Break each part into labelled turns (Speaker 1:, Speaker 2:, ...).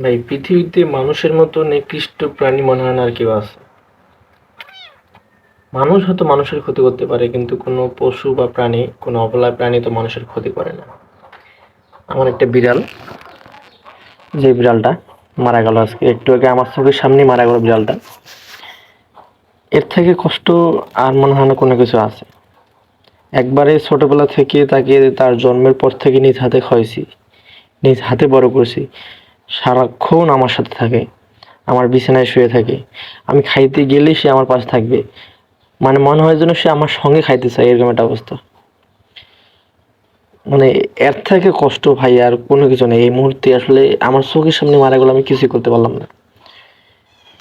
Speaker 1: ভাই পৃথিবীতে মানুষের মতো নিকৃষ্ট প্রাণী মনে হয় না আর কেউ আছে। মানুষ হয়তো মানুষের ক্ষতি করতে পারে, কিন্তু কোনো পশু বা প্রাণী, কোনো অবলা প্রাণী তো মানুষের ক্ষতি করে না। আমার একটা বিড়াল, যে বিড়ালটা মারা গেল আজকে একটু আগে, আমার চোখের সামনে মারা গেল বিড়ালটা। এর থেকে কষ্ট আর মনে হয় না কোনো কিছু আছে। একবারে ছোটবেলা থেকে তাকে, তার জন্মের পর থেকে নিজ হাতে খাওয়াইছি, নিজ হাতে বড় করছি। সারাক্ষণ আমার সাথে থাকে, আমার বিছানায় শুয়ে থাকে। আমি খাইতে গেলেই সে আমার পাশে থাকবে, মানে মনে হয় যেন সে আমার সঙ্গে খাইতে চায়, এরকম একটা অবস্থা। মানে এর থেকে কষ্ট ভাই আর কোনো কিছু নেই। এই মুহূর্তে আসলে আমার চোখের সামনে মারা গেল, আমি কিছুই করতে পারলাম না।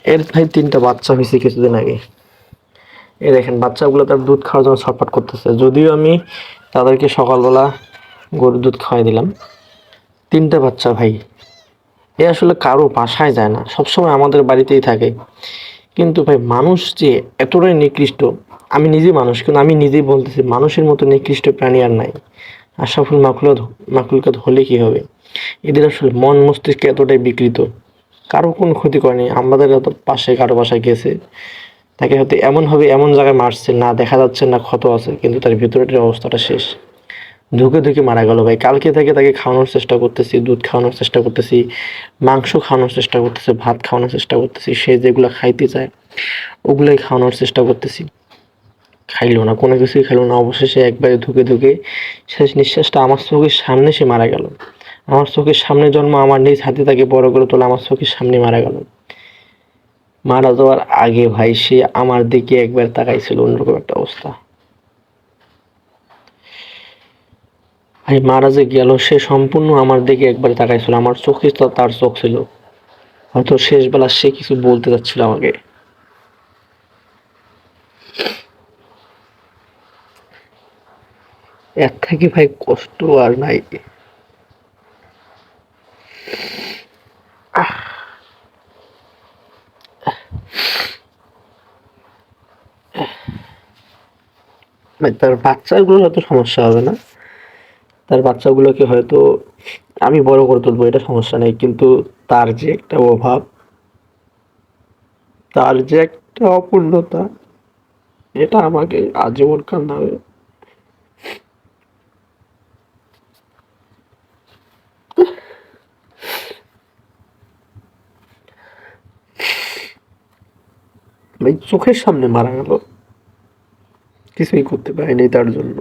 Speaker 1: এর ভাই 3টা বাচ্চা হয়েছে কিছুদিন আগে। এই দেখেন বাচ্চাগুলো তার দুধ খাওয়ার জন্য ছটফট করতেছে, যদিও আমি তাদেরকে সকালবেলা গরুর দুধ খাওয়াই দিলাম। 3টা বাচ্চা ভাই। এ আসলে কারো বাসায় যায় না, সবসময় আমাদের বাড়িতেই থাকে। কিন্তু ভাই মানুষ যে এতটাই নিকৃষ্ট, আমি নিজে মানুষ, কিন্তু আমি নিজেই বলতেছি মানুষের মতো নিকৃষ্ট প্রাণী আর নাই। আশরাফুল মাখলুকাত হলে কি হবে? এদের আসলে মন মস্তিষ্ক এতটাই বিকৃত, কারো কোনো ক্ষতি করেনি। আমাদের হয়তো পাশে কারো বাসায় গেছে, তাকে হয়তো এমনভাবে এমন জায়গায় মারছে, না দেখা যাচ্ছে না ক্ষত আছে, কিন্তু তার ভিতরের অবস্থাটা শেষ। ধুকে ধুকে মারা গেল ভাই। কালকে থেকে তাকে খাওয়ানোর চেষ্টা করতেছি, দুধ খাওয়ানোর চেষ্টা করতেছি, মাংস খাওয়ানোর চেষ্টা করতেছি, ভাত খাওয়ানোর চেষ্টা করতেছি। সে যেগুলো খাইতে চায় ওগুলোই খাওয়ানোর চেষ্টা করতেছি, খাইলো না, কোনো কিছুই খাইলো না। অবশেষে একবারে ধুকে ধুকে শেষ নিঃশ্বাসটা আমার চোখের সামনে সে মারা গেল। আমার চোখের সামনে জন্ম, আমার নিজ হাতে তাকে বড় করে তোলা, আমার চোখের সামনে মারা গেল। মারা যাওয়ার আগে ভাই সে আমার দিকে একবার তাকাইছিল, অন্যরকম একটা অবস্থা। ভাই মারা যে গেল, সে সম্পূর্ণ আমার দিকে একবার তাকাইছিল, আমার চোখে তো তার চোখ ছিল। হয়তো শেষ বেলা সে কিছু বলতে যাচ্ছিল আমাকে। এর থেকে ভাই কষ্ট আর নাই। ভাই তার বাচ্চাগুলো হয়তো সমস্যা হবে না, তার বাচ্চাগুলোকে হয়তো আমি বড় করে তুলবো, এটা সমস্যা নেই। কিন্তু তার যে একটা অভাব, তার যে একটা অপূর্ণতা, এটা আমাকে আজীবন কান্দাবে। ভাই চোখের সামনে মারা গেল, কিছুই করতে পারিনি তার জন্য।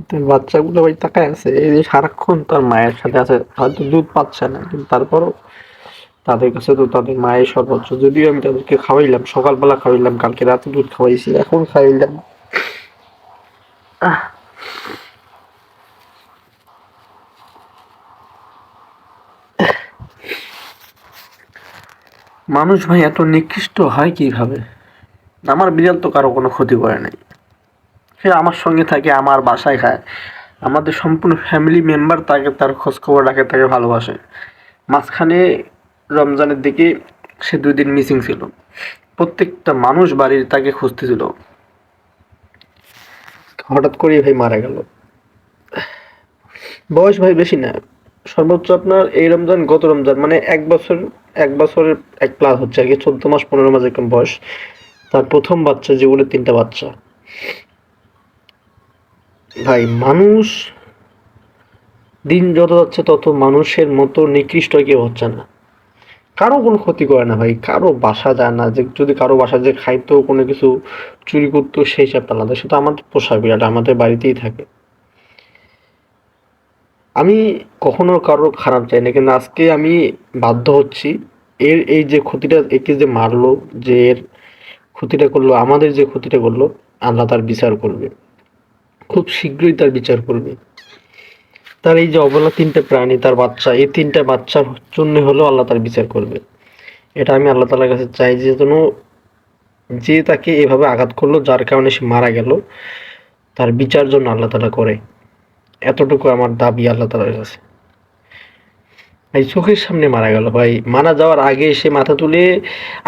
Speaker 1: তার বাচ্চাগুলো ভাই তাকায় আছে, এই যে সারাক্ষণ তার মায়ের সাথে আছে, হয়তো দুধ পাচ্ছে না, কিন্তু তারপরও তাদের কাছে তো তাদের মায়ের সর্বোচ্চ। যদিও আমি তাদেরকে খাওয়াইলাম, সকালবেলা খাওয়াইলাম, কালকে রাতে দুধ খাওয়াইছি, এখন খাওয়াইলাম। মানুষ ভাই এত নিকৃষ্ট হয় কিভাবে? আমার বিড়াল তো কারো কোনো ক্ষতি করে নাই, সে আমার সঙ্গে থাকে, আমার বাসায় খায়, আমাদের সম্পূর্ণ ফ্যামিলি মেম্বার তাকে, তার খোঁজ খবর রাখে, তাকে ভালোবাসে। মাঝখানে রমজানের দিকে সে 2 দিন মিসিং ছিল, প্রত্যেকটা মানুষ বাড়ির তাকে খুঁজতেছিল। হঠাৎ করে ভাই মারা গেল। বয়স ভাই বেশি না, সর্বোচ্চ আপনার এই রমজান, গত রমজান, মানে 1 বছর, 1 বছরের 1+ হচ্ছে আর কি, 14 মাস 15 মাস এরকম বয়স। তার প্রথম বাচ্চা, যেগুলো 3টা বাচ্চা। ভাই মানুষ দিন যত যাচ্ছে তত মানুষের মতো নিকৃষ্ট কেউ হচ্ছে না। কারো কোনো ক্ষতি করে না ভাই, কারো বাসা যায় না, যে যদি কারো বাসা যে খাইতো কোনো কিছু চুরি করতো সেই হিসাবটা আলাদা, সেটা আমাদের পোষা বিড়াল আমাদের বাড়িতেই থাকে। আমি কখনো কারো খারাপ চাই না, কিন্তু আজকে আমি বাধ্য হচ্ছি। এর এই যে ক্ষতিটা, একে যে মারলো, যে এর ক্ষতিটা করলো, আমাদের যে ক্ষতিটা করলো, আল্লাহ তার বিচার করবে, খুব শীঘ্রই তার বিচার করবে। তার এই যে অবলা 3টে প্রাণী, তার বাচ্চা, এই 3টা বাচ্চার জন্য হলেও আল্লাহ তার বিচার করবে। এটা আমি আল্লাহ তাআলার কাছে চাই, যে যেন যে তাকে এভাবে আঘাত করলো, যার কারণে সে মারা গেল, তার বিচার জন্য আল্লাহ তাআলা করে। এতটুকু আমার দাবি আল্লাহ তাআলার কাছে। ভাই চোখের সামনে মারা গেল ভাই, মারা যাওয়ার আগে সে মাথা তুলে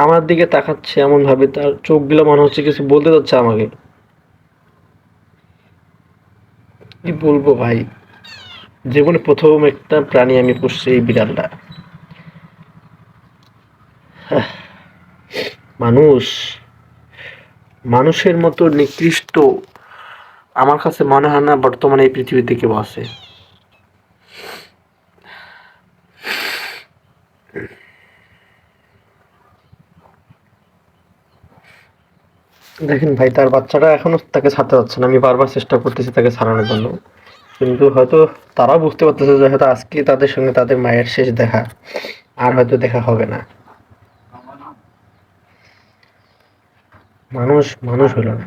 Speaker 1: আমার দিকে তাকাচ্ছে এমন ভাবে, তার চোখগুলো মনে হচ্ছে কিছু বলতে যাচ্ছে আমাকে। কি বলবো ভাই, জীবনে প্রথম একটা প্রাণী আমি পুষছি, এই বিড়ালটা। মানুষ, মানুষের মতো নিকৃষ্ট আমার কাছে মনে হয় না বর্তমানে এই পৃথিবীতে কেউ আছে। দেখেন ভাই, তার বাচ্চাটা এখনো তাকে ছাড়তে পারছে না, আমি বারবার চেষ্টা করতেছি তাকে ছাড়ানোর জন্য, কিন্তু হয়তো তারাও বুঝতে পারতেছে যে হয়তো আজকে তাদের সঙ্গে তাদের মায়ের শেষ দেখা, আর হয়তো দেখা হবে না। মানুষ মানুষ হলো না।